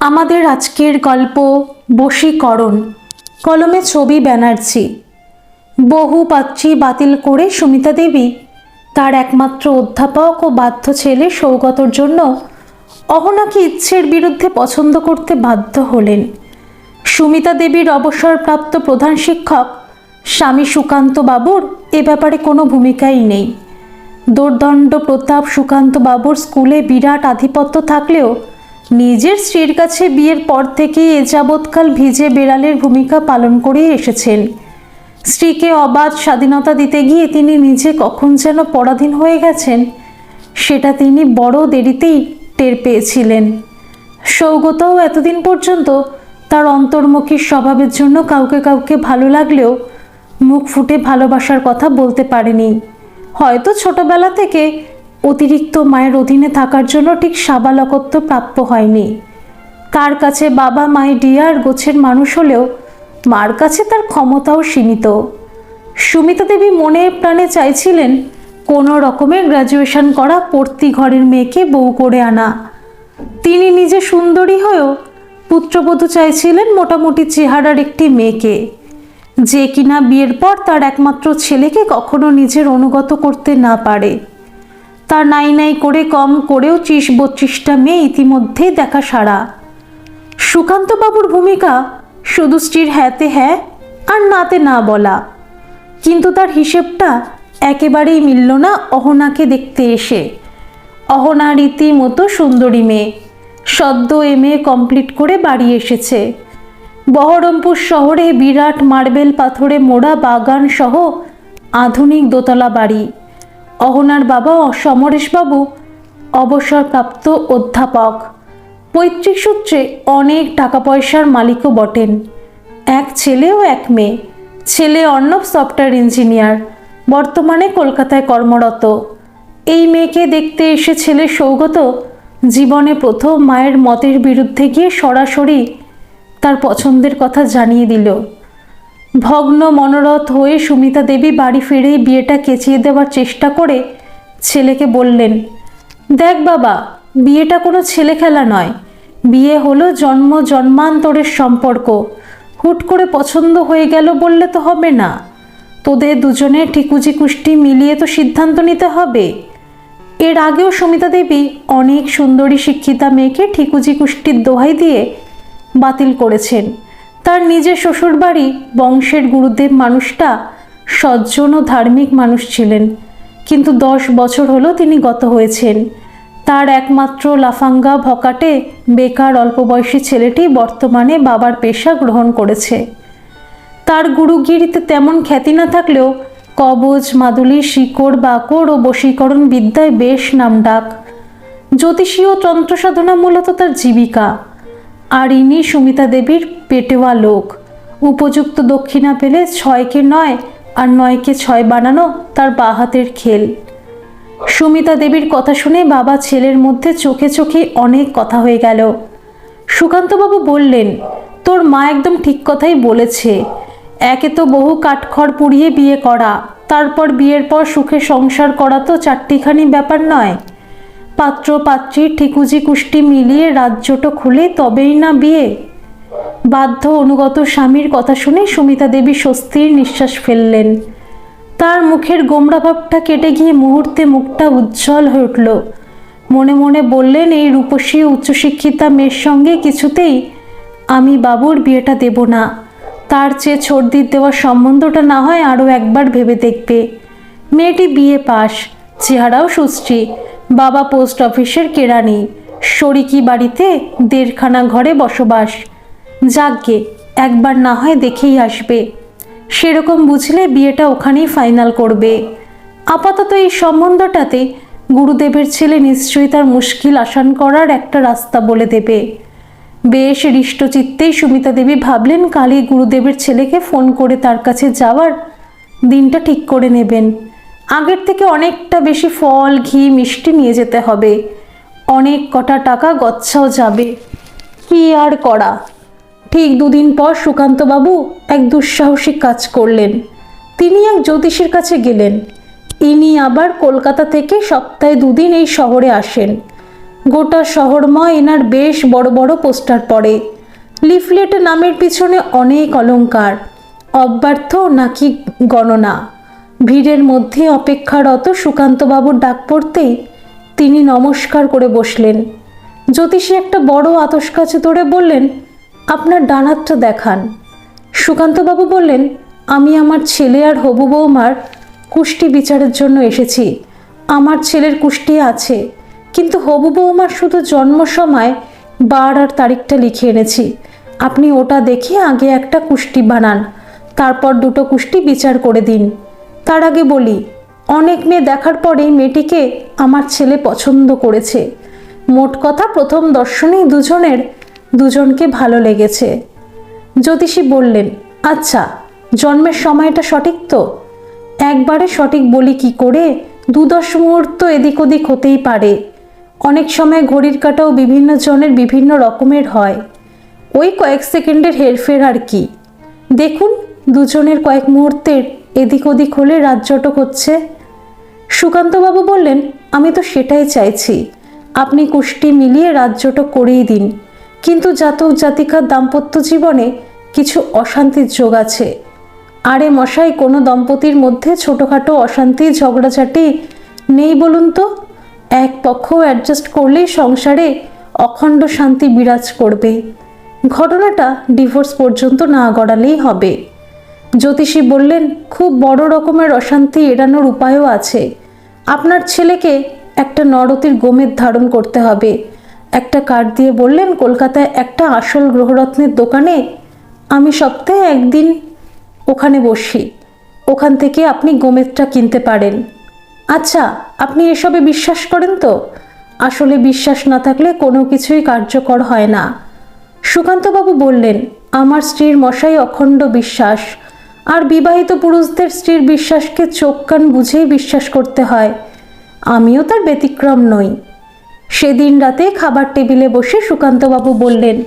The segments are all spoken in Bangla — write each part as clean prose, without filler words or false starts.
আমাদের আজকের গল্প বশীকরণ। কলমে ছবি ব্যানার্জি। বহু পাত্রী বাতিল করে সুমিতা দেবী তার একমাত্র অধ্যাপক ও বাধ্য ছেলে সৌগতর জন্য অহনাকে ইচ্ছের বিরুদ্ধে পছন্দ করতে বাধ্য হলেন। সুমিতা দেবীর অবসরপ্রাপ্ত প্রধান শিক্ষক স্বামী সুকান্ত বাবুর এ ব্যাপারে কোনো ভূমিকাই নেই। দুর্দণ্ড প্রতাপ সুকান্ত বাবুর স্কুলে বিরাট আধিপত্য থাকলেও নিজের স্ত্রীর কাছে বিয়ের পর থেকেই এ যাবৎকাল ভিজে বেড়ালের ভূমিকা পালন করে এসেছেন। স্ত্রীকে অবাধ স্বাধীনতা দিতে গিয়ে তিনি নিজে কখন যেন পরাধীন হয়ে গেছেন সেটা তিনি বড় দেরিতেই টের পেয়েছিলেন। সৌগতও এতদিন পর্যন্ত তার অন্তর্মুখী স্বভাবের জন্য কাউকে কাউকে ভালো লাগলেও মুখ ফুটে ভালোবাসার কথা বলতে পারেনি। হয়তো ছোটবেলা থেকে অতিরিক্ত মায়ের অধীনে থাকার জন্য ঠিক সাবালকত্ব প্রাপ্য হয়নি। তার কাছে বাবা মায়ের ডিয়ার গোছের মানুষ হলেও মার কাছে তার ক্ষমতাও সীমিত। সুমিতা দেবী মনে প্রাণে চাইছিলেন কোনো রকমে গ্র্যাজুয়েশন করা পড়তি ঘরের মেয়েকে বউ করে আনা। তিনি নিজে সুন্দরী হয়েও পুত্রবধূ চাইছিলেন মোটামুটি চেহারার একটি মেয়েকে, যে কিনা বিয়ের পর তার একমাত্র ছেলেকে কখনো নিজের অনুগত করতে না পারে। তার নাই নাই করে কম করেও ৩০-৩২টা মেয়ে ইতিমধ্যেই দেখা সারা। সুকান্তবাবুর ভূমিকা শুধু স্ত্রীর হ্যাঁতে হ্যাঁ আর নাতে না বলা, কিন্তু তার হিসেবটা একেবারেই মিলল না অহনাকে দেখতে এসে। অহনা রীতিমতো সুন্দরী মেয়ে, সদ্য MA কমপ্লিট করে বাড়ি এসেছে। বহরমপুর শহরে বিরাট মার্বেল পাথরে মোড়া বাগান সহ আধুনিক দোতলা বাড়ি। অহনার বাবা সমরেশবাবু অবসরপ্রাপ্ত অধ্যাপক, পৈতৃক সূত্রে অনেক টাকা পয়সার মালিকও বটেন। এক ছেলে ও এক মেয়ে। ছেলে অর্ণব সফটওয়্যার ইঞ্জিনিয়ার, বর্তমানে কলকাতায় কর্মরত। এই মেয়েকে দেখতে এসে ছেলে সৌগত জীবনে প্রথম মায়ের মতের বিরুদ্ধে গিয়ে সরাসরি তার পছন্দের কথা জানিয়ে দিল। ভগ্ন মনোরথ হয়ে সুমিতা দেবী বাড়ি ফিরেই বিয়েটা কেচিয়ে দেওয়ার চেষ্টা করে ছেলেকে বললেন, দেখ বাবা, বিয়েটা কোনো ছেলে খেলা নয়। বিয়ে হলো জন্ম জন্মান্তরের সম্পর্ক। হুট করে পছন্দ হয়ে গেল বললে তো হবে না। তোদের দুজনের ঠিকুজি কুষ্টি মিলিয়ে তো সিদ্ধান্ত নিতে হবে। এর আগেও সুমিতা দেবী অনেক সুন্দরী শিক্ষিতা মেয়েকে ঠিকুজি কুষ্টির দোহাই দিয়ে বাতিল করেছেন। তার নিজের শ্বশুরবাড়ি বংশের গুরুদেব মানুষটা সজ্জন ও ধার্মিক মানুষ ছিলেন, কিন্তু 10 বছর হলো তিনি গত হয়েছেন। তার একমাত্র লাফাঙ্গা ভকাটে বেকার অল্প বয়সী ছেলেটি বর্তমানে বাবার পেশা গ্রহণ করেছে। তার গুরুগিরিতে তেমন খ্যাতি না থাকলেও কবজ মাদুলি শিকড় বাকড় ও বশীকরণ বিদ্যায় বেশ নামডাক। জ্যোতিষী ও তন্ত্র সাধনা মূলত তার জীবিকা। আর ইনি সুমিতা দেবীর পেটেওয়া লোক। উপযুক্ত দক্ষিণা পেলে 6কে 9 আর 9কে 6 বানানো তার বাহাতের খেল। সুমিতা দেবীর কথা শুনে বাবা ছেলের মধ্যে চোখে চোখে অনেক কথা হয়ে গেল। সুকান্তবাবু বললেন, তোর মা একদম ঠিক কথাই বলেছে। একে তো বহু কাঠখড় পুড়িয়ে বিয়ে করা, তারপর বিয়ের পর সুখে সংসার করা তো চারটিখানি ব্যাপার নয়। পাত্র পাত্রীর ঠিকুজি কুষ্টি মিলিয়ে রাজ্যটো খুলে তবেই না বিয়ে। বাধ্য অনুগত স্বামীর কথা শুনে সুমিতা দেবী স্বস্তির নিঃশ্বাস ফেললেন। তার মুখের গোমড়া ভাবটা কেটে গিয়ে মুহূর্তে মুখটা উজ্জ্বল হয়ে উঠল। মনে মনে বললেন, এই রূপসী উচ্চশিক্ষিতা মেয়ের সঙ্গে কিছুতেই আমি বাবুর বিয়েটা দেব না। তার চেয়ে ছর্দির দেওয়ার সম্বন্ধটা না হয় আরও একবার ভেবে দেখবে। মেয়েটি বিয়ে পাশ, চেহারাও সুশ্রী, বাবা পোস্ট অফিসের কেরানি, শরিকি বাড়িতে 1.5খানা ঘরে বসবাস। যাকগে, একবার না হয় দেখেই আসবে। সেরকম বুঝলে বিয়েটা ওখানেই ফাইনাল করবে। আপাতত এই সম্বন্ধটাতে গুরুদেবের ছেলে নিশ্চয়ই তার মুশকিল আসান করার একটা রাস্তা বলে দেবে। বেশ হৃষ্টচিত্তেই সুমিতা দেবী ভাবলেন কালই গুরুদেবের ছেলেকে ফোন করে তার কাছে যাওয়ার দিনটা ঠিক করে নেবেন। আগের থেকে অনেকটা বেশি ফল ঘি মিষ্টি নিয়ে যেতে হবে। অনেক কটা টাকা গচ্ছাও যাবে। কি আর করা। ঠিক 2 দিন পর সুকান্তবাবু এক দুঃসাহসিক কাজ করলেন। তিনি এক জ্যোতিষীর কাছে গেলেন। ইনি আবার কলকাতা থেকে সপ্তাহে 2 দিন এই শহরে আসেন। গোটা শহরময় এনার বেশ বড় বড় পোস্টার পড়ে। লিফলেটে নামের পিছনে অনেক অলংকার, অব্যর্থ নাকি গণনা। ভিড়ের মধ্যে অপেক্ষারত সুকান্তবাবুর ডাক পড়তেই তিনি নমস্কার করে বসলেন। জ্যোতিষী একটা বড় আতস কাছে ধরে বললেন, আপনার ডান হাতটা দেখান। সুকান্তবাবু বললেন, আমি আমার ছেলে আর হবু বৌমার কুষ্টি বিচারের জন্য এসেছি। আমার ছেলের কুষ্টি আছে, কিন্তু হবু বৌমার শুধু জন্ম সময় বার আর তারিখটা লিখে এনেছি। আপনি ওটা দেখে আগে একটা কুষ্টি বানান, তারপর দুটো কুষ্টি বিচার করে দিন। তার আগে বলি, অনেক মেয়ে দেখার পরেই মেয়েটিকে আমার ছেলে পছন্দ করেছে। মোট কথা প্রথম দর্শনেই দুজনকে ভালো লেগেছে। জ্যোতিষী বললেন, আচ্ছা, জন্মের সময়টা সঠিক তো? একবারে সঠিক বলি কি করে, 2-10 মুহূর্ত এদিক ওদিক হতেই পারে। অনেক সময় ঘড়ির কাঁটাও বিভিন্ন জনের বিভিন্ন রকমের হয়। ওই কয়েক সেকেন্ডের হেরফের আর কি। দেখুন, দুজনের কয়েক মুহূর্তের এদিক ওদিক হলে রাতজটক হচ্ছে। সুকান্তবাবু বললেন, আমি তো সেটাই চাইছি। আপনি কুষ্টি মিলিয়ে রাতজটক করেই দিন, কিন্তু জাতক জাতিকার দাম্পত্য জীবনে কিছু অশান্তির যোগ আছে। আরে মশাই, কোনো দম্পতির মধ্যে ছোটোখাটো অশান্তি ঝগড়াঝাটি নেই বলুন তো? এক পক্ষ অ্যাডজাস্ট করলেই সংসারে অখণ্ড শান্তি বিরাজ করবে। ঘটনাটা ডিভোর্স পর্যন্ত না গড়ালেই হবে। জ্যোতিষী বললেন, খুব বড় রকমের অশান্তি এড়ানোর উপায়ও আছে। আপনার ছেলেকে একটা নরতির গোমেদ ধারণ করতে হবে। একটা কার্ড দিয়ে বললেন, কলকাতায় একটা আসল গ্রহরত্নের দোকানে আমি সপ্তাহে একদিন ওখানে বসি, ওখান থেকে আপনি গোমেদটা কিনতে পারেন। আচ্ছা, আপনি এসবে বিশ্বাস করেন তো? আসলে বিশ্বাস না থাকলে কোনো কিছুই কার্যকর হয় না। সুকান্তবাবু বললেন, আমার স্ত্রীর মশাই অখণ্ড বিশ্বাস, আর বিবাহিত পুরুষদের স্ত্রীর বিশ্বাসকে চোখ কান বুঝেই বিশ্বাস করতে হয়। আমিও তার ব্যতিক্রম নই। সেদিন রাতে খাবার টেবিলে বসে সুকান্তবাবু বললেন,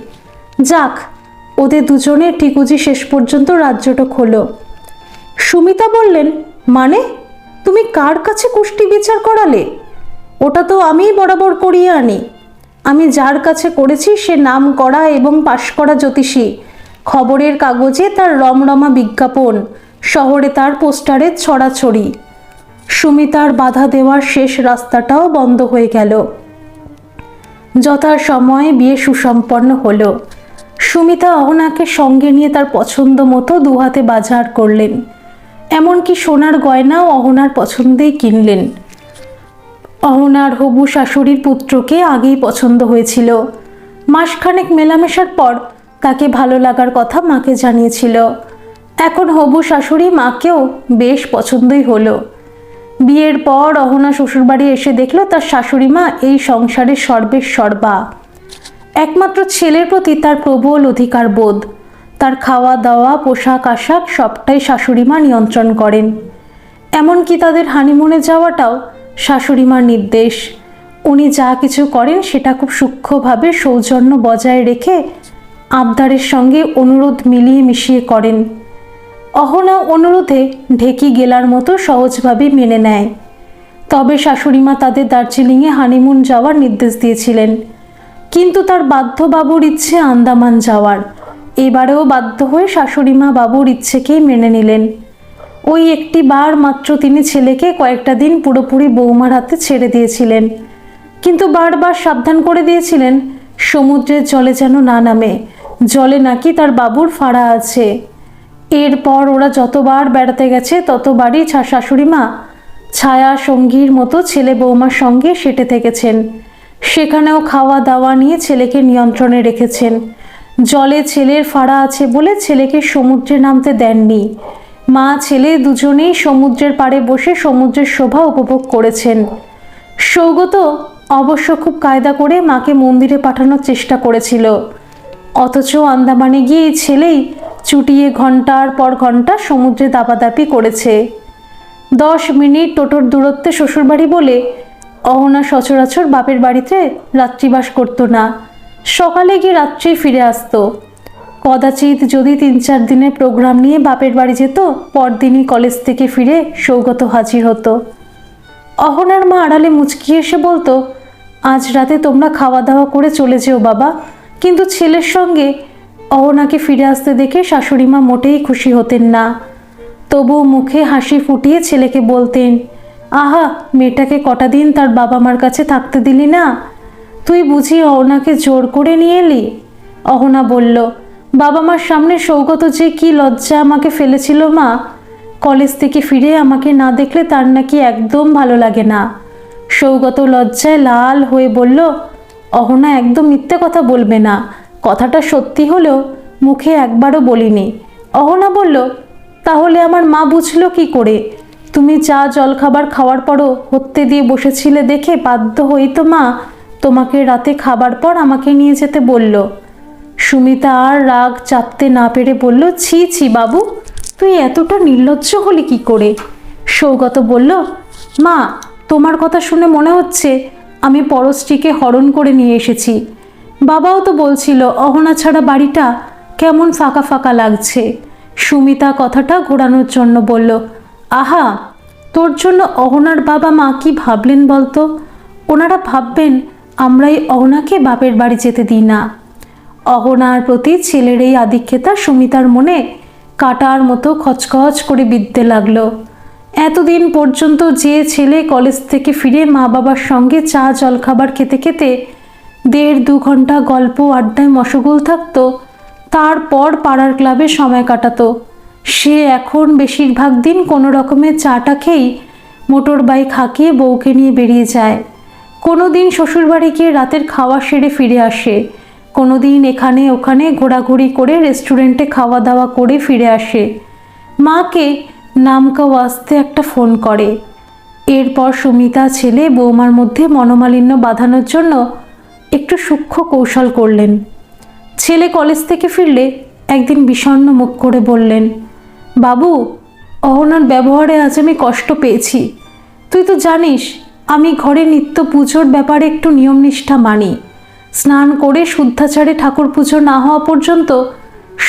যাক, ওদের দুজনের ঠিকুজি শেষ পর্যন্ত রাজ্যটক হলো। সুমিতা বললেন, মানে তুমি কার কাছে কুষ্টি বিচার করালে? ওটা তো আমিই বরাবর করিয়ে আনি। আমি যার কাছে করেছি সে নাম করা এবং পাশ করা জ্যোতিষী। খবরের কাগজে তার রমরমা বিজ্ঞাপন, শহরে তার পোস্টারের ছড়াছড়ি। সুমিতার বাধা দেওয়ার শেষ রাস্তাটাও বন্ধ হয়ে গেল। যথাসময়ে বিয়ে সুসম্পন্ন হলো। সুমিতা অহনাকে সঙ্গে নিয়ে তার পছন্দ মতো দুহাতে বাজার করলেন। এমনকি সোনার গয়নাও অহনার পছন্দেই কিনলেন। অহনার হবু শাশুড়ির পুত্রকে আগেই পছন্দ হয়েছিল। মাসখানেক মেলামেশার পর তাকে ভালো লাগার কথা মাকে জানিয়েছিল। এখন হবু শাশুড়ি মাকেও বেশ পছন্দই হলো। বিয়ের পর অহনা শ্বশুরবাড়ি এসে দেখল তার শাশুড়ি মা এই সংসারের সর্বের সর্বা। একমাত্র ছেলের প্রতি তার প্রবল অধিকার বোধ। তার খাওয়া দাওয়া, পোশাক আশাক সবটাই শাশুড়ি মা নিয়ন্ত্রণ করেন। এমনকি তাদের হানিমুনে যাওয়াটাও শাশুড়ি মার নির্দেশ। উনি যা কিছু করেন সেটা খুব সূক্ষ্মভাবে সৌজন্য বজায় রেখে আবদারের সঙ্গে অনুরোধ মিলিয়ে মিশিয়ে করেন। অহনা অনুরোধে ঢেকি গেলার মতো সহজভাবে মেনে নেয়। তবে শাশুড়িমা তাদের দার্জিলিংয়ে হানিমুন যাওয়ার নির্দেশ দিয়েছিলেন, কিন্তু তার বাধ্য বাবুর ইচ্ছে আন্দামান যাওয়ার। এবারেও বাধ্য হয়ে শাশুড়িমা বাবুর ইচ্ছেকেই মেনে নিলেন। ওই একটি বার মাত্র তিনি ছেলেকে কয়েকটা দিন পুরোপুরি বৌমার হাতে ছেড়ে দিয়েছিলেন, কিন্তু বারবার সাবধান করে দিয়েছিলেন সমুদ্রের জলে যেন না নামে। জলে নাকি তার বাবুর ফাঁড়া আছে। এরপর ওরা যতবার বেড়াতে গেছে ততবারই শাশুড়িমা ছায়া সঙ্গীর মতো ছেলে বৌমার সঙ্গে সেটে থেকেছেন। সেখানেও খাওয়া দাওয়া নিয়ে ছেলেকে নিয়ন্ত্রণে রেখেছেন। জলে ছেলের ফাঁড়া আছে বলে ছেলেকে সমুদ্রে নামতে দেননি। মা ছেলে দুজনেই সমুদ্রের পাড়ে বসে সমুদ্রের শোভা উপভোগ করেছেন। সৌগত অবশ্য খুব কায়দা করে মাকে মন্দিরে পাঠানোর চেষ্টা করেছিল, অথচ আন্দামানে গিয়ে এই ছেলেই চুটিয়ে ঘন্টার পর ঘন্টা সমুদ্রে দাপাদাপি করেছে। 10 মিনিট টোটোর দূরত্বে শ্বশুরবাড়ি বলে অহনা সচরাচর বাপের বাড়িতে রাত্রিবাস করতো না। সকালে গিয়ে রাত্রে ফিরে আসতো। কদাচিৎ যদি 3-4 দিনের প্রোগ্রাম নিয়ে বাপের বাড়ি যেত, পরদিনই কলেজ থেকে ফিরে সৌগত হাজির হতো। অহনার মা আড়ালে মুচকি এসে বলতো, আজ রাতে তোমরা খাওয়া দাওয়া করে চলে যেও বাবা। কিন্তু ছেলের সঙ্গে অহনাকে ফিরে আসতে দেখে শাশুড়িমা মোটেই খুশি হতেন না। তবু মুখে হাসি ফুটিয়ে ছেলেকে বলতেন, আহা, মেয়েটাকে কটা দিন তার বাবা মার কাছে থাকতে দিলি না? তুই বুঝি অহনাকে জোর করে নিয়ে এলি? অহনা বলল, বাবা মার সামনে সৌগত যে কি লজ্জা আমাকে ফেলেছিল মা। কলেজ থেকে ফিরে আমাকে না দেখলে তার নাকি একদম ভালো লাগে না। সৌগত লজ্জায় লাল হয়ে বলল, অহনা, একদম মিথ্যে কথা বলবে না। কথাটা সত্যি হলেও মুখে একবারও বলিনি। অহনা বলল, তাহলে আমার মা বুঝলো কি করে? তুমি চা জলখাবার খাওয়ার পরও হত্যে দিয়ে বসেছিলে দেখে বাধ্য হই তো মা তোমাকে রাতে খাবার পর আমাকে নিয়ে যেতে বলল। সুমিতা আর রাগ চাপতে না পেরে বলল, ছি ছি বাবু, তুই এতটা নির্লজ্জ হলি কি করে? সৌগত বলল, মা, তোমার কথা শুনে মনে হচ্ছে আমি পরশ্রীকে হরণ করে নিয়ে এসেছি। বাবাও তো বলছিল অহনা ছাড়া বাড়িটা কেমন ফাঁকা ফাঁকা লাগছে। সুমিতা কথাটা ঘোরানোর জন্য বলল, আহা, তোর জন্য অহনার বাবা মা কি ভাবলেন বলতো? ওনারা ভাববেন আমরাই অহনাকে বাপের বাড়ি যেতে দিই না। অহনার প্রতি ছেলের এই আধিক্যতা সুমিতার মনে কাটার মতো খচখচ করে বিঁধতে লাগলো। এতদিন পর্যন্ত যে ছেলে কলেজ থেকে ফিরে মা বাবার সঙ্গে চা জলখাবার খেতে খেতে 1.5-2 ঘন্টা গল্প আড্ডায় মশগুল থাকতো, তারপর পাড়ার ক্লাবে সময় কাটাতো, সে এখন বেশিরভাগ দিন কোনো রকমের চাটা খেয়েই মোটর বাইক হাঁকিয়ে বউকে নিয়ে বেরিয়ে যায়। কোনো দিন শ্বশুরবাড়ি গিয়ে রাতের খাওয়া সেরে ফিরে আসে, কোনো দিন এখানে ওখানে ঘোরাঘুরি করে রেস্টুরেন্টে খাওয়া দাওয়া করে ফিরে আসে। মাকে নামকা ওয়াস্তে একটা ফোন করে। এরপর সুমিতা ছেলে বৌমার মধ্যে মনোমালিন্য বাঁধানোর জন্য একটু সূক্ষ্ম কৌশল করলেন। ছেলে কলেজ থেকে ফিরলে একদিন বিষণ্ণ মুখ করে বললেন, বাবু, অহনার ব্যবহারে আজ আমি কষ্ট পেয়েছি। তুই তো জানিস আমি ঘরে নিত্য পুজোর ব্যাপারে একটু নিয়ম নিষ্ঠা মানি। স্নান করে শুদ্ধাচারে ঠাকুর পুজো না হওয়া পর্যন্ত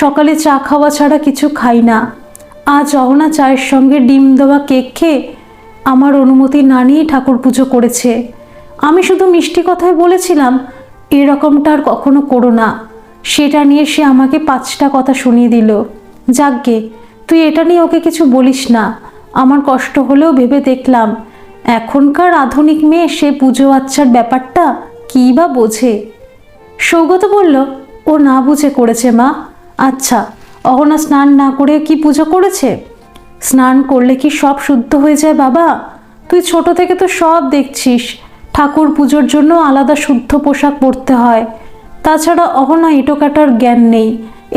সকালে চা খাওয়া ছাড়া কিছু খাই না। আজ অহনা চায়ের সঙ্গে ডিম দেওয়া কেক খেয়ে আমার অনুমতি না নিয়ে ঠাকুর পুজো করেছে। আমি শুধু মিষ্টি কথায় বলেছিলাম এরকমটা আর কখনো করো না। সেটা নিয়ে সে আমাকে 5টা কথা শুনিয়ে দিল। যাকগে, তুই এটা নিয়ে ওকে কিছু বলিস না। আমার কষ্ট হলেও ভেবে দেখলাম এখনকার আধুনিক মেয়ে সে পুজো আচ্ছার ব্যাপারটা কী বা বোঝে। সৌগত বলল, ও না বুঝে করেছে মা। আচ্ছা, অহনা স্নান না করে কি পুজো করেছে? স্নান করলে কি সব শুদ্ধ হয়ে যায় বাবা? তুই ছোট থেকে তো সব দেখছিস, ঠাকুর পুজোর জন্য আলাদা শুদ্ধ পোশাক পরতে হয়। তাছাড়া অহনা এঁটো কাটার জ্ঞান নেই।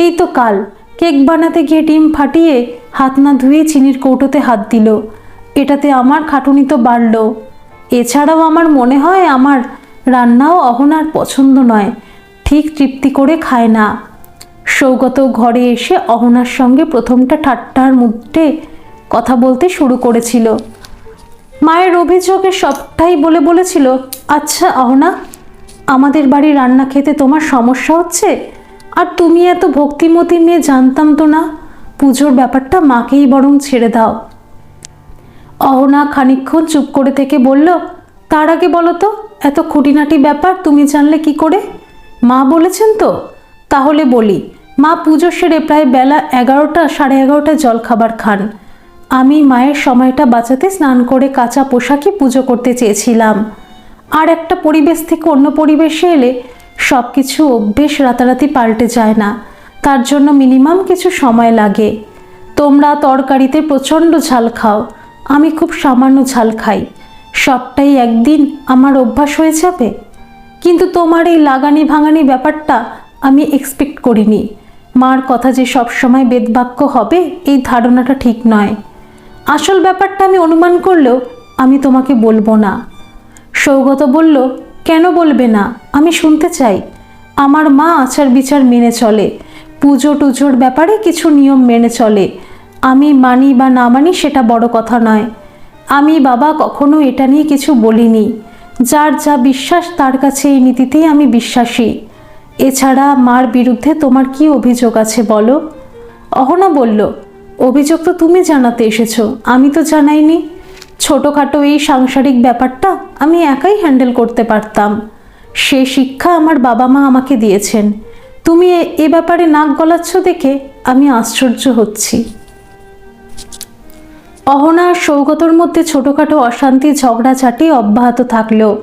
এই তো কাল কেক বানাতে গিয়ে ডিম ফাটিয়ে হাত না ধুয়ে চিনির কৌটোতে হাত দিল। এটাতে আমার খাটুনি তো বাড়ল। এছাড়াও আমার মনে হয় আমার রান্নাও অহনার পছন্দ নয়, ঠিক তৃপ্তি করে খায় না। সৌগত ঘরে এসে অহনার সঙ্গে প্রথমটা ঠাট্টার মধ্যে কথা বলতে শুরু করেছিল। মায়ের অভিযোগে সবটাই বলেছিল, আচ্ছা অহনা, আমাদের বাড়ি রান্না খেতে তোমার সমস্যা হচ্ছে? আর তুমি এত ভক্তিমতী মেয়ে, জানতাম তো না। পুজোর ব্যাপারটা মাকেই বরং ছেড়ে দাও। অহনা খানিকক্ষণ চুপ করে থেকে বলল, তার আগে বলো তো, এত খুঁটিনাটি ব্যাপার তুমি জানলে কি করে? মা বলেছেন তো? তাহলে বলি, মা পুজো সেরে প্রায় বেলা 11টা 11:30 জলখাবার খান। আমি মায়ের সময়টা বাঁচাতে স্নান করে কাঁচা পোশাকে পুজো করতে চেয়েছিলাম। আর একটা পরিবেশ থেকে অন্য পরিবেশে এলে সব কিছু অভ্যেস রাতারাতি পাল্টে যায় না, তার জন্য মিনিমাম কিছু সময় লাগে। তোমরা তরকারিতে প্রচণ্ড ঝাল খাও, আমি খুব সামান্য ঝাল খাই। সবটাই একদিন আমার অভ্যাস হয়ে যাবে। কিন্তু তোমার এই লাগানি ভাঙানি ব্যাপারটা আমি এক্সপেক্ট করিনি। মার কথা যে সবসময় বেদবাক্য হবে এই ধারণাটা ঠিক নয়। আসল ব্যাপারটা আমি অনুমান করলেও আমি তোমাকে বলবো না। সৌগত বলল, কেন বলবে না? আমি শুনতে চাই। আমার মা আচার বিচার মেনে চলে, পুজো টুজোর ব্যাপারে কিছু নিয়ম মেনে চলে। আমি মানি বা না মানি সেটা বড় কথা নয়। আমি বাবা কখনো এটা নিয়ে কিছু বলিনি। যার যা বিশ্বাস তার কাছে এই নীতিতেই আমি বিশ্বাসী। এছাড়া মার বিরুদ্ধে তোমার কি অভিযোগ আছে বলো? অহনা বলল, অভিযোগ তো তুমি জানাতে এসেছো, আমি তো জানাইনি। ছোটোখাটো এই সাংসারিক ব্যাপারটা আমি একাই হ্যান্ডেল করতে পারতাম। সে শিক্ষা আমার বাবা মা আমাকে দিয়েছেন। তুমি এ ব্যাপারে নাক গলাচ্ছ দেখে আমি আশ্চর্য হচ্ছি। অহনা আর সৌগতর মধ্যে ছোটোখাটো অশান্তি ঝগড়াঝাটি অব্যাহত থাকলেও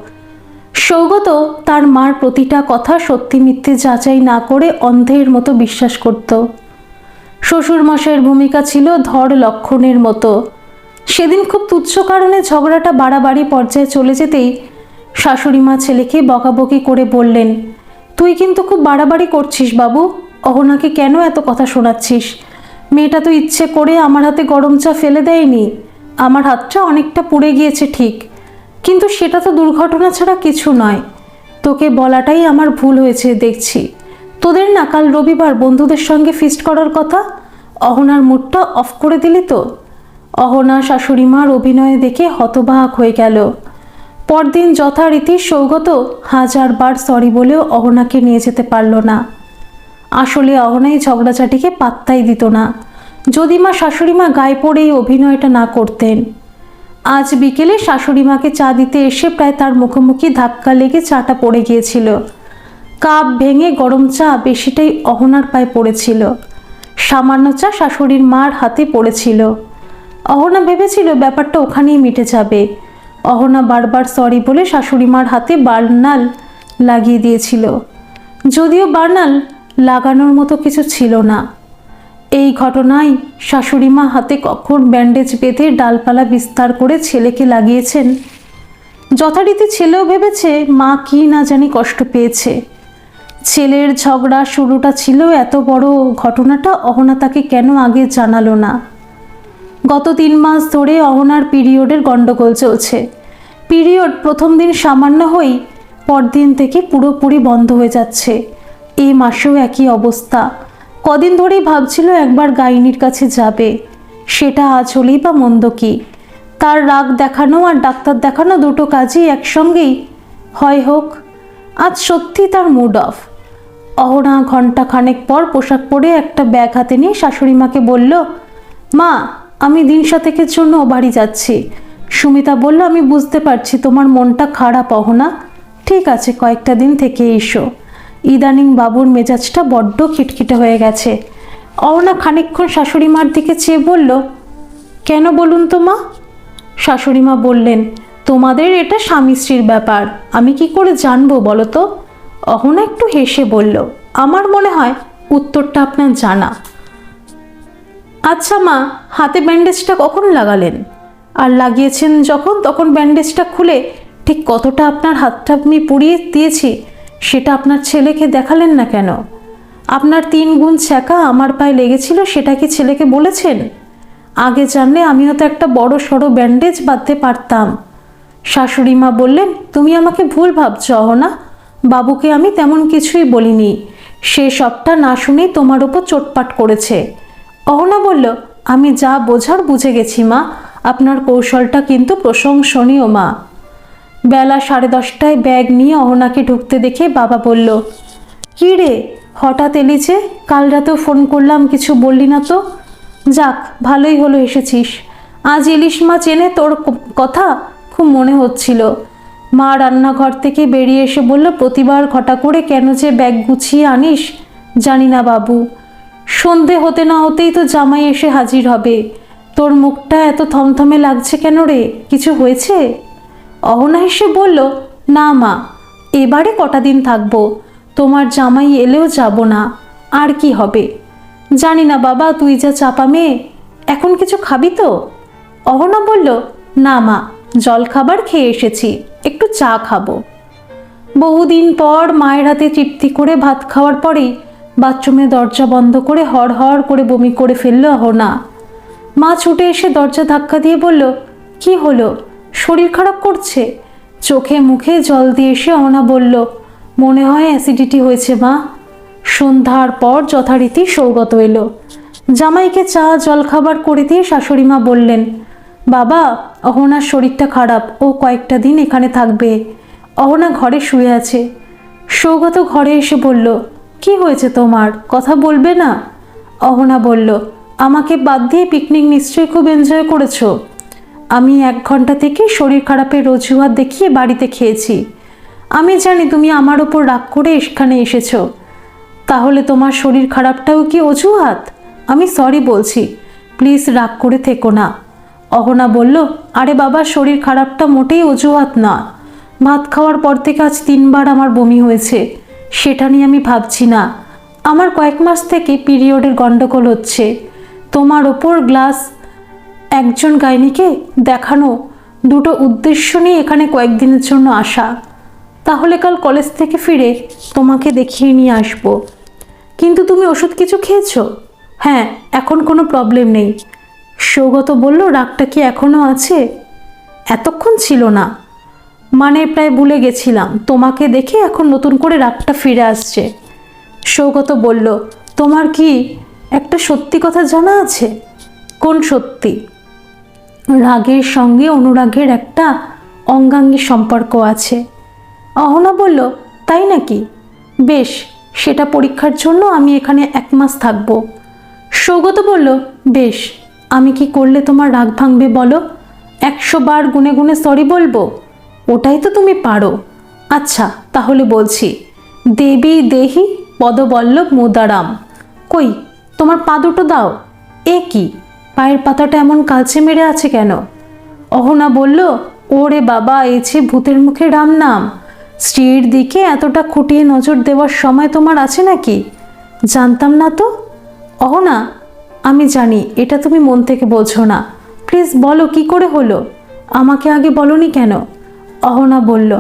সৌগত তার মার প্রতিটা কথা সত্যি মিথ্যে যাচাই না করে অন্ধের মতো বিশ্বাস করত। শ্বশুরমশাইয়ের ভূমিকা ছিল ধর লক্ষণের মতো। সেদিন খুব তুচ্ছ কারণে ঝগড়াটা বাড়াবাড়ি পর্যায়ে চলে যেতেই শাশুড়ি মা ছেলেকে বকাবকি করে বললেন, তুই কিন্তু খুব বাড়াবাড়ি করছিস বাবু। অহনাকে কেন এত কথা শোনাচ্ছিস? মেয়েটা তো ইচ্ছে করে আমার হাতে গরম চা ফেলে দেয়নি। আমার হাতটা অনেকটা পুড়ে গিয়েছে ঠিক, কিন্তু সেটা তো দুর্ঘটনা ছাড়া কিছু নয়। তোকে বলাটাই আমার ভুল হয়েছে দেখছি। তোদের না কাল রবিবার বন্ধুদের সঙ্গে ফিস্ট করার কথা, অহনার মুডটা অফ করে দিলি তো। অহনা শাশুড়ি মার অভিনয় দেখে হতবাক হয়ে গেল। পরদিন যথারীতি সৌগত হাজারবার সরি বলেও অহনাকে নিয়ে যেতে পারল না। আসলে অহনাই ঝগড়াঝাটিকে পাত্তাই দিত না, যদি মা শাশুড়ি মা গায়ে পড়ে এই অভিনয়টা না করতেন। আজ বিকেলে শাশুড়ি মাকে চা দিতে এসে প্রায় তার মুখোমুখি ধাক্কা লেগে চাটা পড়ে গিয়েছিল। কাপ ভেঙে গরম চা বেশিটাই অহনার পায়ে পড়েছিল। সামান্য চা শাশুড়ির মার হাতে পড়েছিল। অহনা ভেবেছিল ব্যাপারটা ওখানেই মিটে যাবে। অহনা বারবার সরি বলে শাশুড়ি মার হাতে বার্নাল লাগিয়ে দিয়েছিল, যদিও বার্নাল লাগানোর মতো কিছু ছিল না। এই ঘটনায় শাশুড়ি মা হাতে কখন ব্যান্ডেজ বেঁধে ডালপালা বিস্তার করে ছেলেকে লাগিয়েছেন। যথারীতি ছেলেও ভেবেছে মা কি না জানি কষ্ট পেয়েছে। ছেলের ঝগড়া শুরুটা ছিল এত বড় ঘটনাটা অহনা তাকে কেন আগে জানালো না। গত 3 মাস ধরে অহনার পিরিয়ডের গণ্ডগোল চলছে। পিরিয়ড প্রথম দিন সামান্য হই, পরদিন থেকে পুরোপুরি বন্ধ হয়ে যাচ্ছে। এই মাসেও একই অবস্থা। কদিন ধরেই ভাবছিল একবার গাইনির কাছে যাবে, সেটা আজ হলেই বা মন্দ কি। তার রাগ দেখানো আর ডাক্তার দেখানো দুটো কাজই একসঙ্গেই হয় হোক। আজ সত্যি তার মুড অফ। অহনা ঘন্টা খানেক পর পোশাক পরে একটা ব্যাগ হাতে নিয়ে শাশুড়ি মাকে বলল, মা আমি দিন সাতেকের জন্য বাড়ি যাচ্ছি। সুমিতা বলল, আমি বুঝতে পারছি তোমার মনটা খারাপ অহনা, ঠিক আছে কয়েকটা দিন থেকে এসো। ইদানিং বাবুর মেজাজটা বড্ড খিটখিটে হয়ে গেছে। অহনা খানিকক্ষণ শাশুড়ি মার দিকে চেয়ে বলল, কেন বলুন তো মা? শাশুড়ি মা বললেন, তোমাদের এটা স্বামী স্ত্রীর ব্যাপার, আমি কি করে জানবো বলো তো? অহনা একটু হেসে বলল, আমার মনে হয় উত্তরটা আপনার জানা। আচ্ছা মা, হাতে ব্যান্ডেজটা কখন লাগালেন? আর লাগিয়েছেন যখন, তখন ব্যান্ডেজটা খুলে ঠিক কতটা আপনার হাতটা আমি পুড়িয়ে দিয়েছি সেটা আপনার ছেলেকে দেখালেন না কেন? আপনার 3 গুণ ছ্যাঁকা আমার পায়ে লেগেছিল, সেটা কি ছেলেকে বলেছেন? আগে জানলে আমিও তো একটা বড় সড়ো ব্যান্ডেজ বাঁধতে পারতাম। শাশুড়ি মা বললেন, তুমি আমাকে ভুল ভাবছ অহনা, বাবুকে আমি তেমন কিছুই বলিনি। সে সবটা না শুনেই তোমার উপর চোটপাট করেছে। অহনা বলল, আমি যা বোঝার বুঝে গেছি মা, আপনার কৌশলটা কিন্তু প্রশংসনীয় মা। বেলা 10:30টায় ব্যাগ নিয়ে অহনাকে ঢুকতে দেখে বাবা বলল, কী রে হঠাৎ এলি যে? কাল রাতেও ফোন করলাম, কিছু বললি না তো। যাক ভালোই হলো এসেছিস। আজ ইলিশ মাছ এনে তোর কথা খুব মনে হচ্ছিল। মা রান্নাঘর থেকে বেরিয়ে এসে বলল, প্রতিবার ঘটা করে কেন যে ব্যাগ গুছিয়ে আনিস জানি না বাবু। সন্ধে হতে না হতেই তো জামাই এসে হাজির হবে। তোর মুখটা এত থমথমে লাগছে কেন রে? কিছু হয়েছে? অহনা হেসে বলল, না মা, এবারে কটা দিন থাকবো, তোমার জামাই এলেও যাব না। আর কি হবে? জানি না বাবা, তুই যা চাপা মেয়ে। এখন কিছু খাবি তো? অহনা বলল, না মা, জল খাবার খেয়ে এসেছি, একটু চা খাবো। বহুদিন পর মায়ের হাতে তৃপ্তি করে ভাত খাওয়ার পরেই বাথরুমে দরজা বন্ধ করে হড়হড় করে বমি করে ফেলল অহনা। মা ছুটে এসে দরজা ধাক্কা দিয়ে বলল, কি হলো? শরীর খারাপ করছে? চোখে মুখে জল দিয়ে এসে অহনা বলল, মনে হয় অ্যাসিডিটি হয়েছে মা। সন্ধ্যার পর যথারীতি সৌগত এলো। জামাইকে চা জল খাবার করে দিয়ে শাশুড়ি মা বললেন, বাবা অহনার শরীরটা খারাপ, ও কয়েকটা দিন এখানে থাকবে। অহনা ঘরে শুয়ে আছে। সৌগত ঘরে এসে বলল, কি হয়েছে তোমার? কথা বলবে না? অহনা বলল, আমাকে বাদ দিয়ে পিকনিক নিশ্চয়ই খুব এনজয় করেছো। আমি 1 ঘন্টা থেকে শরীর খারাপের অজুহাত দেখিয়ে বাড়িতে খেয়েছি। আমি জানি তুমি আমার ওপর রাগ করে এখানে এসেছো, তাহলে তোমার শরীর খারাপটাও কি অজুহাত? আমি সরি বলছি, প্লিজ রাগ করে থেকো না। অহনা বলল, আরে বাবা, শরীর খারাপটা মোটেই অজুহাত না। ভাত খাওয়ার পর থেকে আজ 3 বার আমার বমি হয়েছে, সেটা নিয়ে আমি ভাবছি না। আমার কয়েক মাস থেকে পিরিয়ডের গন্ডগোল হচ্ছে। তোমার ওপর গ্লাস একজন গাইনিকে দেখানো, দুটো উদ্দেশ্য নিয়ে এখানে কয়েকদিনের জন্য আসা। তাহলে কাল কলেজ থেকে ফিরে তোমাকে দেখিয়ে নিয়ে আসবো। কিন্তু তুমি ওষুধ কিছু খেয়েছো? হ্যাঁ, এখন কোনো প্রবলেম নেই। সৌগত বলল, রাগটা কি এখনও আছে? এতক্ষণ ছিল না, মানে প্রায় ভুলে গেছিলাম। তোমাকে দেখে এখন নতুন করে রাগটা ফিরে আসছে। সৌগত বলল, তোমার কি একটা সত্যি কথা জানা আছে? কোন সত্যি? রাগের সঙ্গে অনুরাগের একটা অঙ্গাঙ্গী সম্পর্ক আছে। অহনা বলল, তাই নাকি? বেশ, সেটা পরীক্ষার জন্য আমি এখানে 1 মাস থাকব। সৌগত বলল, বেশ, আমি কি করলে তোমার রাগ ভাঙবে বলো? 100 বার গুনে গুনে সরি বলবো? ওটাই তো তুমি পারো। আচ্ছা, তাহলে বলছি, দেবী দেহি পদবল্লভ মুদারাম। কই, তোমার পা দুটো দাও। এ কি, পায়ের পাতাটা এমন কালচে মেরে আছে কেন? অহনা বলল, ওরে বাবা, এছে ভূতের মুখে রাম নাম। স্ত্রীর দিকে এতটা খুঁটিয়ে নজর দেওয়ার সময় তোমার আছে নাকি? জানতাম না তো। অহনা, আমি জানি এটা তুমি মন থেকে বলছো না, প্লিজ বলো কি করে হলো? আমাকে আগে বলনি কেন? অহনা বলল,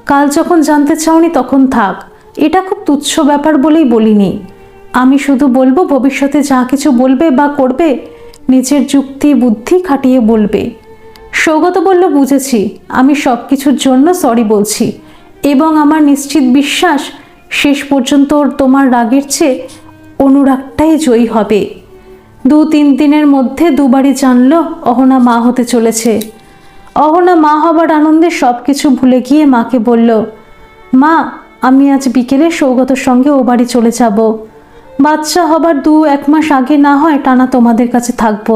কাল যখন জানতে চাওনি তখন থাক, এটা খুব তুচ্ছ ব্যাপার বলেই বলিনি। আমি শুধু বলবো, ভবিষ্যতে যা কিছু বলবে বা করবে নিজের যুক্তি বুদ্ধি খাটিয়ে বলবে। সৌগত বলল, বুঝেছি, আমি সব কিছুর জন্য সরি বলছি এবং আমার নিশ্চিত বিশ্বাস শেষ পর্যন্ত তোমার রাগের চেয়ে অনুরাগটাই জয়ী হবে। 2-3 দিনের মধ্যে 2 বারই জানলো অহনা মা হতে চলেছে। অহনা মা হবার আনন্দে সব কিছু ভুলে গিয়ে মাকে বলল, মা, আমি আজ বিকেলে সৌগতর সঙ্গে ও বাড়ি চলে যাব। বাচ্চা হবার 2-1 মাস আগে না হয় টানা তোমাদের কাছে থাকবো।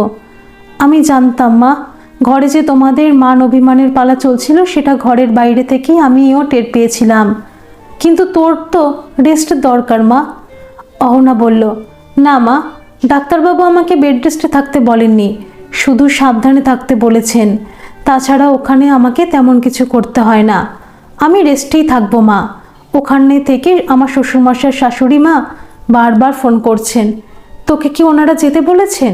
আমি জানতাম মা, ঘরে যে তোমাদের মান অভিমানের পালা চলছিল সেটা ঘরের বাইরে থেকেই আমিও টের পেয়েছিলাম, কিন্তু তোর তো রেস্ট দরকার মা। অহনা বলল, না মা, ডাক্তারবাবু আমাকে বেড রেস্টে থাকতে বলেননি, শুধু সাবধানে থাকতে বলেছেন। তাছাড়া ওখানে আমাকে তেমন কিছু করতে হয় না, আমি রেস্টেই থাকবো মা। ওখানে থেকে আমার শ্বশুরমশাই শাশুড়ি মা বারবার ফোন করছেন। তোকে কি ওনারা যেতে বলেছেন?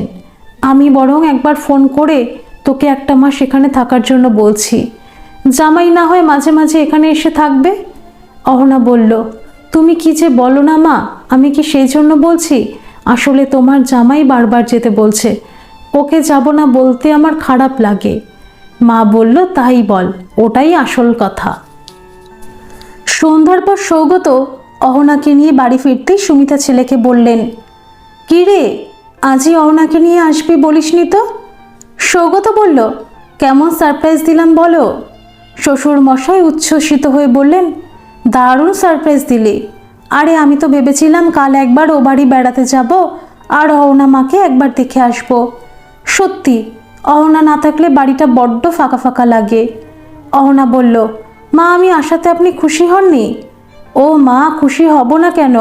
আমি বরং একবার ফোন করে তোকে 1 মাস এখানে থাকার জন্য বলছি। জামাই না হয় মাঝে মাঝে এখানে এসে থাকবে। অহনা বলল, তুমি কি যে বলো না মা, আমি কি সেই জন্য বলছি? আসলে তোমার জামাই বারবার যেতে বলছে, ওকে যাব না বলতে আমার খারাপ লাগে। মা বলল, তাই বল, ওটাই আসল কথা। সন্ধ্যার পর সৌগত অহনাকে নিয়ে বাড়ি ফিরতেই সুমিতা ছেলেকে বললেন, কি রে, আজই অহনাকে নিয়ে আসবি বলিসনি তো? সৌগত বলল, কেমন সারপ্রাইজ দিলাম বলো? শ্বশুর মশাই উচ্ছ্বসিত হয়ে বললেন, দারুণ সারপ্রাইজ দিলি। আরে আমি তো ভেবেছিলাম কাল একবার ও বাড়ি বেড়াতে যাব আর অহনা মাকে একবার দেখে আসব। সত্যি, অহনা না থাকলে বাড়িটা বড্ড ফাঁকা ফাঁকা লাগে। অহনা বলল, মা, আমি আসাতে আপনি খুশি হননি? ও মা, খুশি হব না কেন?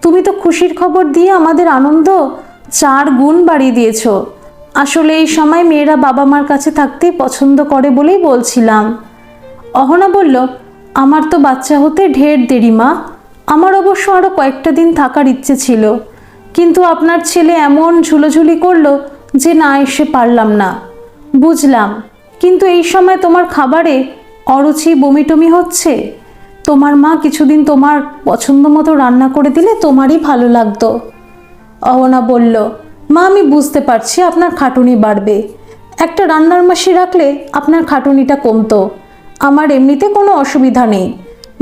তুমি তো খুশির খবর দিয়ে আমাদের আনন্দ 4 গুণ বাড়িয়ে দিয়েছ। আসলে এই সময় মেয়েরা বাবা মার কাছে থাকতেই পছন্দ করে বলেই বলছিলাম। অহনা বলল, আমার তো বাচ্চা হতে ঢের দেরি মা। আমার অবশ্য আরও কয়েকটা দিন থাকার ইচ্ছে ছিল, কিন্তু আপনার ছেলে এমন ঝুলোঝুলি করলো যে না এসে পারলাম না। বুঝলাম, কিন্তু এই সময় তোমার খাবারে অরুচি বমিটমি হচ্ছে। তোমার মা কিছুদিন তোমার পছন্দ মতো রান্না করে দিলে তোমারই ভালো লাগতো। অহনা বলল, মা, আমি বুঝতে পারছি আপনার খাটুনি বাড়বে, একটা রান্নার মাসি রাখলে আপনার খাটুনিটা কমতো। আমার এমনিতে কোনো অসুবিধা নেই।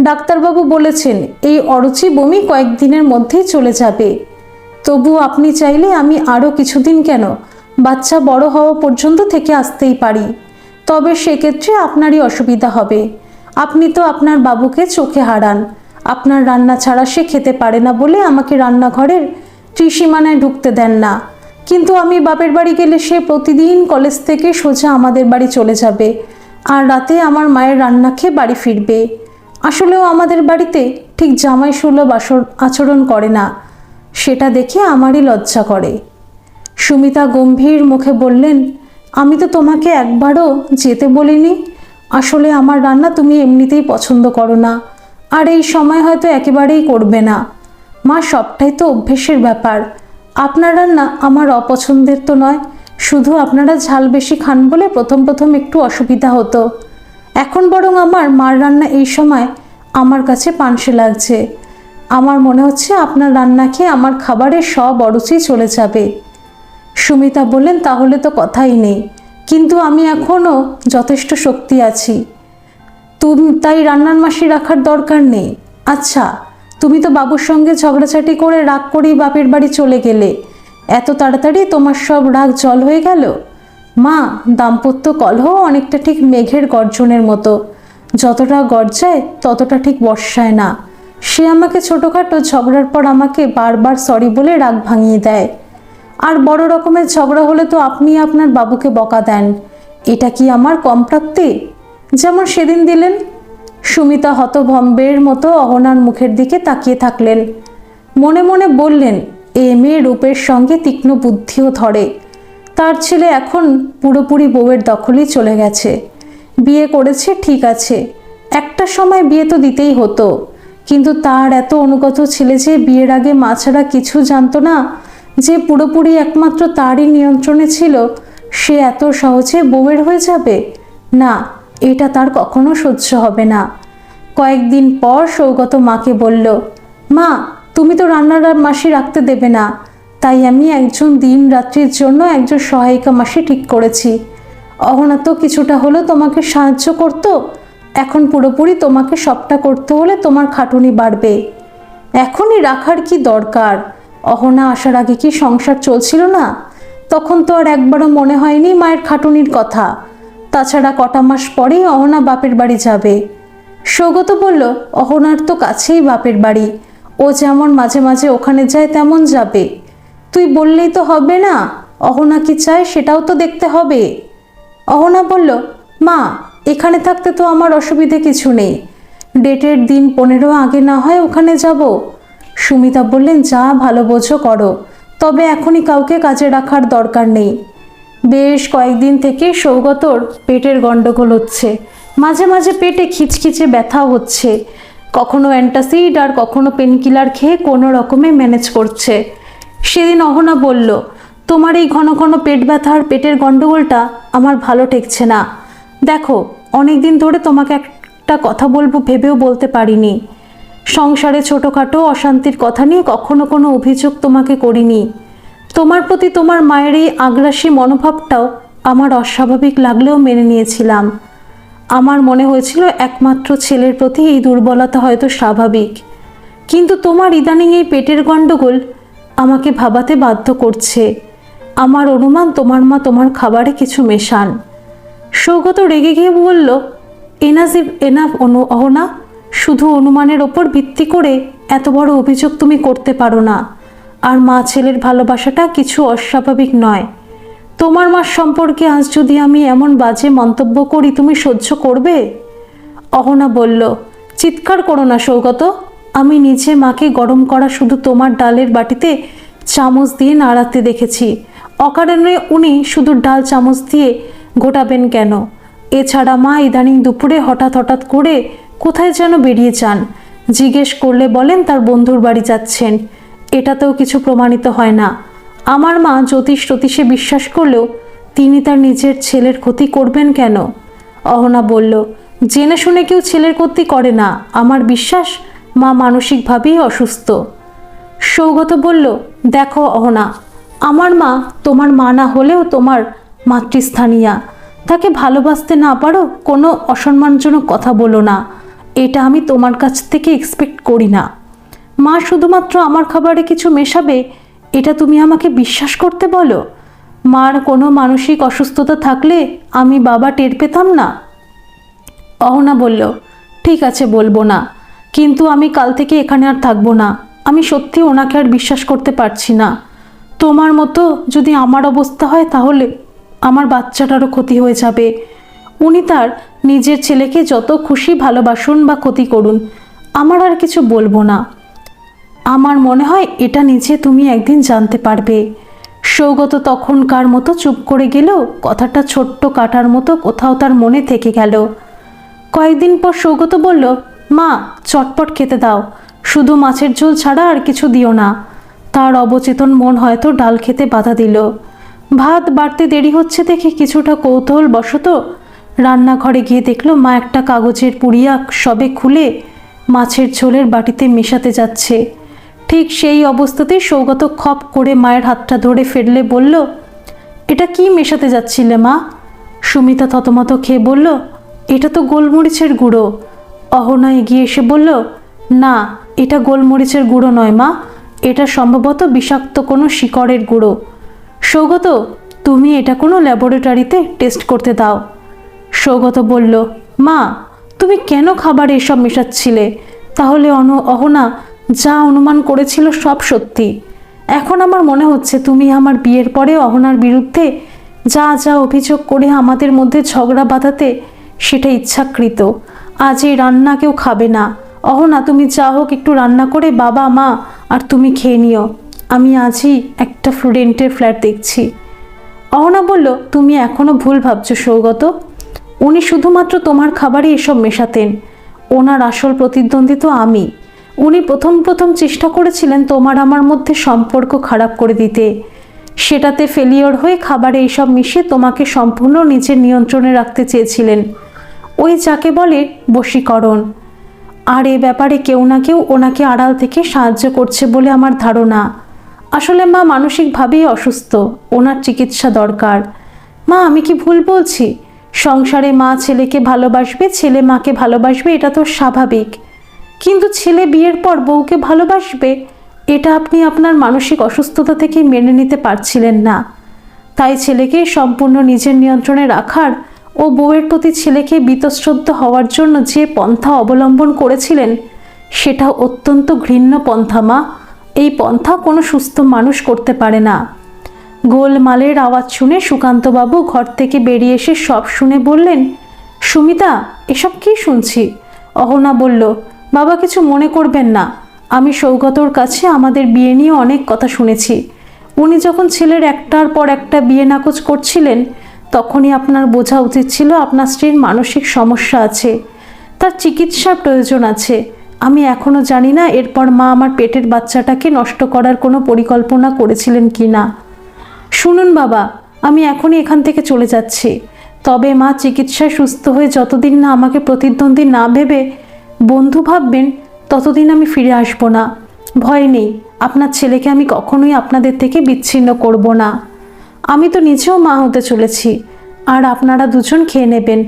ডাক্তারবাবু বলেছেন এই অরুচি বমি কয়েকদিনের মধ্যেই চলে যাবে। তবু আপনি চাইলে আমি আরও কিছুদিন কেন, বাচ্চা বড় হওয়া পর্যন্ত থেকে আসতেই পারি। তবে সেক্ষেত্রে আপনারই অসুবিধা হবে। আপনি তো আপনার বাবুকে চোখে হারান। আপনার রান্না ছাড়া সে খেতে পারে না বলে আমাকে রান্নাঘরের ত্রিসীমানায় ঢুকতে দেন না। কিন্তু আমি বাপের বাড়ি গেলে সে প্রতিদিন কলেজ থেকে সোজা আমাদের বাড়ি চলে যাবে আর রাতে আমার মায়ের রান্না খেয়ে বাড়ি ফিরবে। আসলেও আমাদের বাড়িতে ঠিক জামাই সুলভ আচরণ করে না, সেটা দেখে আমারই লজ্জা করে। সুমিতা গম্ভীর মুখে বললেন, আমি তো তোমাকে একবারও যেতে বলিনি। আসলে আমার রান্না তুমি এমনিতেই পছন্দ করো না, আর এই সময় হয়তো একেবারেই করবে না। মা, সবটাই তো অভ্যেসের ব্যাপার। আপনার রান্না আমার অপছন্দের তো নয়, শুধু আপনারা ঝাল বেশি খান বলে প্রথম প্রথম একটু অসুবিধা হতো। এখন বরং আমার মার রান্না এই সময় আমার কাছে পানসে লাগছে। আমার মনে হচ্ছে আপনার রান্না খেয়ে আমার খাবারের সব অরুচি চলে যাবে। সুমিতা বললেন, তাহলে তো কথাই নেই, কিন্তু আমি এখনও যথেষ্ট শক্তি আছি, তাই রান্নার মাসি রাখার দরকার নেই। আচ্ছা, তুমি তো বাবুর সঙ্গে ঝগড়াঝাটি করে রাগ করেই বাপের বাড়ি চলে গেলে, এত তাড়াতাড়ি তোমার সব রাগ জল হয়ে গেল? মা, দাম্পত্য কলহ অনেকটা ঠিক মেঘের গর্জনের মতো, যতটা গর্জায় ততটা ঠিক বর্ষায় না। সে আমাকে ছোটোখাটো ঝগড়ার পর আমাকে বারবার সরি বলে রাগ ভাঙিয়ে দেয়, আর বড় রকমের ঝগড়া হলে তো আপনি আপনার বাবুকে বকা দেন। এটা কি আমার কম প্রাপ্তি, যেমন সেদিন দিলেন? সুমিতা হতভম্বের মতো অহনার মুখের দিকে তাকিয়ে থাকলেন। মনে মনে বললেন, এ মেয়ে রূপের সঙ্গে তীক্ষ্ণ বুদ্ধিও ধরে। তার ছেলে এখন পুরোপুরি বউয়ের দখলেই চলে গেছে। বিয়ে করেছে ঠিক আছে, একটা সময় বিয়ে তো দিতেই হতো, কিন্তু তার এত অনুগত ছেলে যে বিয়ের আগে মা ছাড়া কিছু জানতো না, যে পুরোপুরি একমাত্র তারই নিয়ন্ত্রণে ছিল, সে এত সহজে বউয়ের হয়ে যাবে? না, এটা তার কখনো সহ্য হবে না। কয়েকদিন পর সৌগত মাকে বলল, মা, তুমি তো রান্নার মাসি রাখতে দেবে না, তাই আমি একজন দিন রাত্রির জন্য একজন সহায়িকা মাসি ঠিক করেছি। অহনা তো কিছুটা হলেও তোমাকে সাহায্য করতো, এখন পুরোপুরি তোমাকে সবটা করতে হলে তোমার খাটুনি বাড়বে। এখনই রাখার কি দরকার? অহনা আসার আগে কি সংসার চলছিল না? তখন তো আর একবারও মনে হয়নি মায়ের খাটুনির কথা। তাছাড়া কটা মাস পরেই অহনা বাপের বাড়ি যাবে। সৌগত বলল, অহনার তো কাছেই বাপের বাড়ি, ও যেমন মাঝে মাঝে ওখানে যায় তেমন যাবে। তুই বললেই তো হবে না, অহনা কি চায় সেটাও তো দেখতে হবে। অহনা বলল, মা, এখানে থাকতে তো আমার অসুবিধে কিছু নেই, ডেটের দিন 15 আগে না হয় ওখানে যাব। সুমিতা বললেন, যা ভালো বোঝো করো, তবে এখনই কাউকে কাজে রাখার দরকার নেই। বেশ কয়েকদিন থেকে সৌগতর পেটের গন্ডগোল হচ্ছে, মাঝে মাঝে পেটে খিচখিচে ব্যথাও হচ্ছে। কখনো অ্যান্টাসিড আর কখনো পেনকিলার খেয়ে কোনো রকমে ম্যানেজ করছে। সেদিন অহনা বলল, তোমার এই ঘন ঘন পেট ব্যথা আর পেটের গন্ডগোলটা আমার ভালো ঠেকছে না। দেখো, অনেক দিন ধরে তোমাকে একটা কথা বলবো ভেবেও বলতে পারিনি। সংসারে ছোটোখাটো অশান্তির কথা নিয়ে কখনো কোনো অভিযোগ তোমাকে করিনি। তোমার প্রতি তোমার মায়ের এই আগ্রাসী মনোভাবটাও আমার অস্বাভাবিক লাগলেও মেনে নিয়েছিলাম। আমার মনে হয়েছিল একমাত্র ছেলের প্রতি এই দুর্বলতা হয়তো স্বাভাবিক, কিন্তু তোমার ইদানিং এই পেটের গন্ডগোল আমাকে ভাবাতে বাধ্য করছে। আমার অনুমান তোমার মা তোমার খাবারে কিছু মেশান। সৌগত রেগে গিয়ে বলল, অহনা, শুধু অনুমানের ওপর ভিত্তি করে এত বড় অভিযোগ তুমি করতে পারো না। আর মা ছেলের ভালোবাসাটা কিছু অস্বাভাবিক নয়। তোমার মা সম্পর্কে আজ যদি আমি এমন বাজে মন্তব্য করি, তুমি সহ্য করবে? অহনা বলল, চিৎকার করো না সৌগত, আমি নিজে মাকে গরম করা শুধু তোমার ডালের বাটিতে চামচ দিয়ে নাড়াতে দেখেছি, অকারণে উনি শুধু ডাল চামচ দিয়ে ঘোটাবেন কেন? এছাড়া মা ইদানিং দুপুরে হঠাৎ হঠাৎ করে কোথায় যেন বেরিয়ে যান, জিজ্ঞেস করলে বলেন তার বন্ধুর বাড়ি যাচ্ছেন। এটাতেও কিছু প্রমাণিত হয় না। আমার মা জ্যোতিষে বিশ্বাস করলেও তিনি তার নিজের ছেলের ক্ষতি করবেন কেন? অহনা বলল, জেনে শুনে কেউ ছেলের ক্ষতি করে না, আমার বিশ্বাস মা মানসিকভাবেই অসুস্থ। সৌগত বলল, দেখো অহনা, আমার মা তোমার মা না হলেও তোমার মাতৃস্থানীয়া, তাকে ভালোবাসতে না পারো কোনো অসম্মানজনক কথা বলো না, এটা আমি তোমার কাছ থেকে এক্সপেক্ট করি না। মা শুধুমাত্র আমার খাবারে কিছু মেশাবে এটা তুমি আমাকে বিশ্বাস করতে বলো? মার কোনো মানসিক অসুস্থতা থাকলে আমি বাবা টের পেতাম না? অহনা বলল, ঠিক আছে, বলবো না, কিন্তু আমি কাল থেকে এখানে আর থাকবো না। আমি সত্যি ওনাকে আর বিশ্বাস করতে পারছি না। তোমার মতো যদি আমার অবস্থা হয় তাহলে আমার বাচ্চাটারও ক্ষতি হয়ে যাবে। উনি তার নিজের ছেলেকে যত খুশি ভালোবাসুন বা ক্ষতি করুন, আমার আর কিছু বলবো না। আমার মনে হয় এটা নিজে তুমি একদিন জানতে পারবে। সৌগত তখনকার মতো চুপ করে গেলেও কথাটা ছোট্ট কাটার মতো কোথাও তার মনে থেকে গেল। কয়েকদিন পর সৌগত বলল, মা চটপট খেতে দাও, শুধু মাছের ঝোল ছাড়া আর কিছু দিও না। তার অবচেতন মন হয়তো ডাল খেতে বাধা দিল। ভাত বাড়তে দেরি হচ্ছে দেখে কিছুটা কৌতূহল বশত রান্নাঘরে গিয়ে দেখল মা একটা কাগজের পুড়িয়া সবে খুলে মাছের ঝোলের বাটিতে মেশাতে যাচ্ছে। ঠিক সেই অবস্থাতেই সৌগত খপ করে মায়ের হাতটা ধরে ফেললে বলল, এটা কি মেশাতে যাচ্ছিলে মা? সুমিতা থতমত খেয়ে বলল, এটা তো গোলমরিচের গুঁড়ো। অহনা এগিয়ে এসে বলল, না এটা গোলমরিচের গুঁড়ো নয় মা, এটা সম্ভবত বিষাক্ত কোনো শিকড়ের গুঁড়ো। সৌগত, তুমি এটা কোনো ল্যাবরেটরিতে টেস্ট করতে দাও। সৌগত বলল, মা তুমি কেন খাবারে এসব মেশাচ্ছিলে? তাহলে অহনা যা অনুমান করেছিল সব সত্যি। এখন আমার মনে হচ্ছে তুমি আমার বিয়ের পরে অহনার বিরুদ্ধে যা যা অভিযোগ করে আমাদের মধ্যে ঝগড়া বাঁধাতে সেটা ইচ্ছাকৃত। আজ এই রান্না কেউ খাবে না। অহনা তুমি যা হোক একটু রান্না করে বাবা মা আর তুমি খেয়ে নিও। আমি আজই একটা রেন্টের ফ্ল্যাট দেখছি। অহনা বলল, তুমি এখনো ভুল ভাবছো সৌগত। উনি শুধুমাত্র তোমার খাবারে এসব মেশাতেন। ওনার আসল প্রতিদ্বন্দ্বী তো আমি। উনি প্রথম চেষ্টা করেছিলেন তোমার আমার মধ্যে সম্পর্ক খারাপ করে দিতে। সেটাতে ফেলিওর হয়ে খাবারে এইসব মিশিয়ে তোমাকে সম্পূর্ণ নিজের নিয়ন্ত্রণে রাখতে চেয়েছিলেন। ওই যাকে বলে বশীকরণ। আর এ ব্যাপারে কেউ না কেউ ওনাকে আড়াল থেকে সাহায্য করছে বলে আমার ধারণা। আসলে মা মানসিকভাবেই অসুস্থ, ওনার চিকিৎসা দরকার। মা আমি কি ভুল বলছি? সংসারে মা ছেলেকে ভালোবাসবে, ছেলে মাকে ভালোবাসবে, এটা তো স্বাভাবিক। কিন্তু ছেলে বিয়ের পর বউকে ভালোবাসবে, এটা আপনি আপনার মানসিক অসুস্থতা থেকে মেনে নিতে পারছিলেন না। তাই ছেলেকে সম্পূর্ণ নিজের নিয়ন্ত্রণে রাখার ও বউয়ের প্রতি ছেলেকে বীতশ্রদ্ধ হওয়ার জন্য যে পন্থা অবলম্বন করেছিলেন সেটা অত্যন্ত ঘৃণ্য পন্থা মা। এই পন্থা কোনো সুস্থ মানুষ করতে পারে না। গোলমালের আওয়াজ শুনে সুকান্তবাবু ঘর থেকে বেরিয়ে এসে সব শুনে বললেন, সুমিতা এসব কি শুনছি? অহনা বলল, বাবা কিছু মনে করবেন না, আমি সৌগতর কাছে আমাদের বিয়ে নিয়ে অনেক কথা শুনেছি। উনি যখন ছেলের একটার পর একটা বিয়ে নাকচ করছিলেন তখনই আপনার বোঝা উচিত ছিল আপনার স্ত্রীর মানসিক সমস্যা আছে, তার চিকিৎসার প্রয়োজন আছে। আমি এখনও জানি না এরপর মা আমার পেটের বাচ্চাটাকে নষ্ট করার কোনো পরিকল্পনা করেছিলেন কি না। শুনুন বাবা, আমি এখনই এখান থেকে চলে যাচ্ছি। তবে মা চিকিৎসায় সুস্থ হয়ে যতদিন না আমাকে প্রতিদ্বন্দ্বী না ভেবে বন্ধু ভাববেন ততদিন আমি ফিরে আসব না। ভয় নেই, আপনার ছেলেকে আমি কখনোই আপনাদের থেকে বিচ্ছিন্ন করব না। আমি তো নিজেও মা হতে চলেছি, আর আপনারা দুজন খেয়ে নেবেন।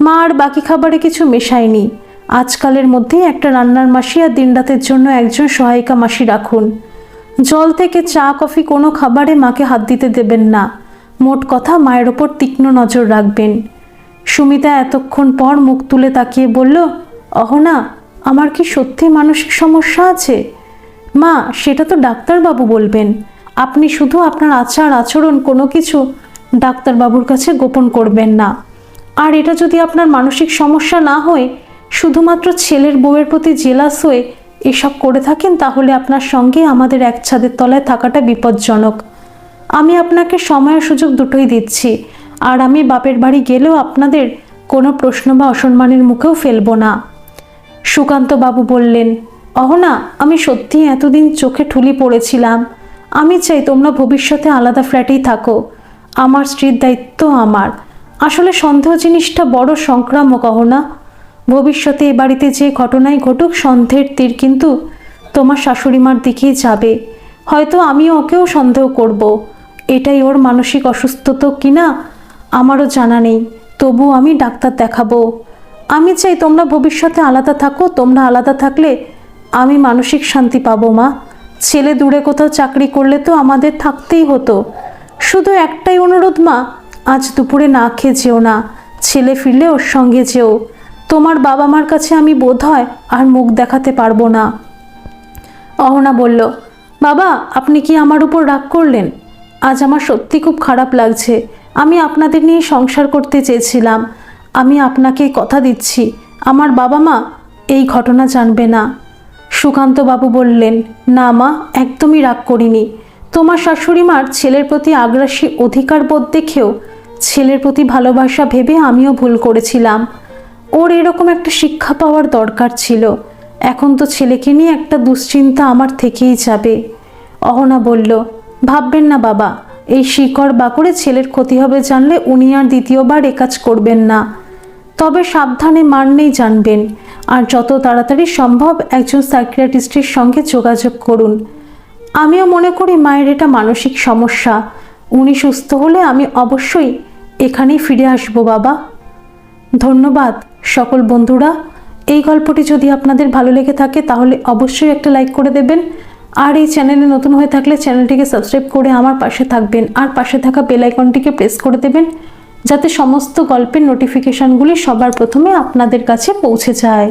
মা আর বাকি খাবারে কিছু মেশায়নি। আজকালের মধ্যেই একটা রান্নার মাসি আর দিনরাতের জন্য একজন সহায়িকা মাসি রাখুন। জল থেকে চা কফি কোনো খাবারে মাকে হাত দিতে দেবেন না। মোট কথা মায়ের ওপর তীক্ষ্ণ নজর রাখবেন। সুমিতা এতক্ষণ পর মুখ তুলে তাকিয়ে বলল, অহনা আমার কি সত্যি মানসিক সমস্যা আছে? মা সেটা তো ডাক্তারবাবু বলবেন। আপনি শুধু আপনার আচার আচরণ কোনো কিছু ডাক্তারবাবুর কাছে গোপন করবেন না। আর এটা যদি আপনার মানসিক সমস্যা না হয়ে শুধুমাত্র ছেলের বউয়ের প্রতি জেলাস হয়ে এসব করে থাকেন তাহলে আপনার সঙ্গে আমাদের এক ছাদের তলায় থাকাটা বিপজ্জনক। আমি আপনাকে সময় সুযোগ দুটোই দিচ্ছি, আর আমি বাপের বাড়ি গেলেও আপনাদের কোনো প্রশ্ন বা অসম্মানের মুখেও ফেলবো না। সুকান্তবাবু বললেন, অহনা আমি সত্যিই এতদিন চোখে ঠুলি পড়েছিলাম। আমি চাই তোমরা ভবিষ্যতে আলাদা ফ্ল্যাটেই থাকো। আমার স্ত্রীর দায়িত্ব আমার। আসলে সন্দেহ জিনিসটা বড় সংক্রামক অহনা। ভবিষ্যতে এ বাড়িতে যে ঘটনাই ঘটুক সন্দেহের তীর কিন্তু তোমার শাশুড়িমার দিকেই যাবে। হয়তো আমিও ওকেও সন্দেহ করব। এটাই ওর মানসিক অসুস্থতা কিনা আমারও জানা নেই, তবু আমি ডাক্তার দেখাবো। আমি চাই তোমরা ভবিষ্যতে আলাদা থাকো। তোমরা আলাদা থাকলে আমি মানসিক শান্তি পাবো মা। ছেলে দূরে কোথাও চাকরি করলে তো আমাদের থাকতেই হতো। শুধু একটাই অনুরোধ মা, আজ দুপুরে না খেয়ে যেও না। ছেলে ফিরলে ওর সঙ্গে যেও। তোমার বাবা মার কাছে আমি বোধ হয় আর মুখ দেখাতে পারবো না। অহনা বলল, বাবা, আপনি কি আমার উপর রাগ করলেন? আজ আমার সত্যি খুব খারাপ লাগছে। আমি আপনাদের নিয়ে সংসার করতে চেয়েছিলাম। আমি আপনাকে কথা দিচ্ছি, আমার বাবা মা এই ঘটনা জানবে না। সুকান্তবাবু বললেন, না মা, একদমই রাগ করিনি। তোমার শাশুড়ি মার ছেলের প্রতি আগ্রাসী অধিকার বোধ দেখেও ছেলের প্রতি ভালোবাসা ভেবে আমিও ভুল করেছিলাম। ওর এরকম একটা শিক্ষা পাওয়ার দরকার ছিল। এখন তো ছেলেকে নিয়ে একটা দুশ্চিন্তা আমার থেকেই যাবে। অহনা বলল, ভাববেন না বাবা, এই শিকড় বাকড়ে ছেলের ক্ষতি হবে জানলে উনি আর দ্বিতীয়বার এ কাজ করবেন না। তবে সাবধানে মানলেই জানবেন, আর যত তাড়াতাড়ি সম্ভব একজন সাইকিয়াট্রিস্টের সঙ্গে যোগাযোগ করুন। আমিও মনে করি মায়ের এটা মানসিক সমস্যা। উনি সুস্থ হলে আমি অবশ্যই এখানেই ফিরে আসবো বাবা। ধন্যবাদ সকল বন্ধুরা। এই গল্পটি যদি আপনাদের ভালো লেগে থাকে তাহলে অবশ্যই একটা লাইক করে দেবেন, আর এই চ্যানেলে নতুন হয়ে থাকলে চ্যানেলটিকে সাবস্ক্রাইব করে আমার পাশে থাকবেন, আর পাশে থাকা বেল আইকনটিকে প্রেস করে দেবেন যাতে সমস্ত গল্পের নোটিফিকেশনগুলি সবার প্রথমে আপনাদের কাছে পৌঁছে যায়।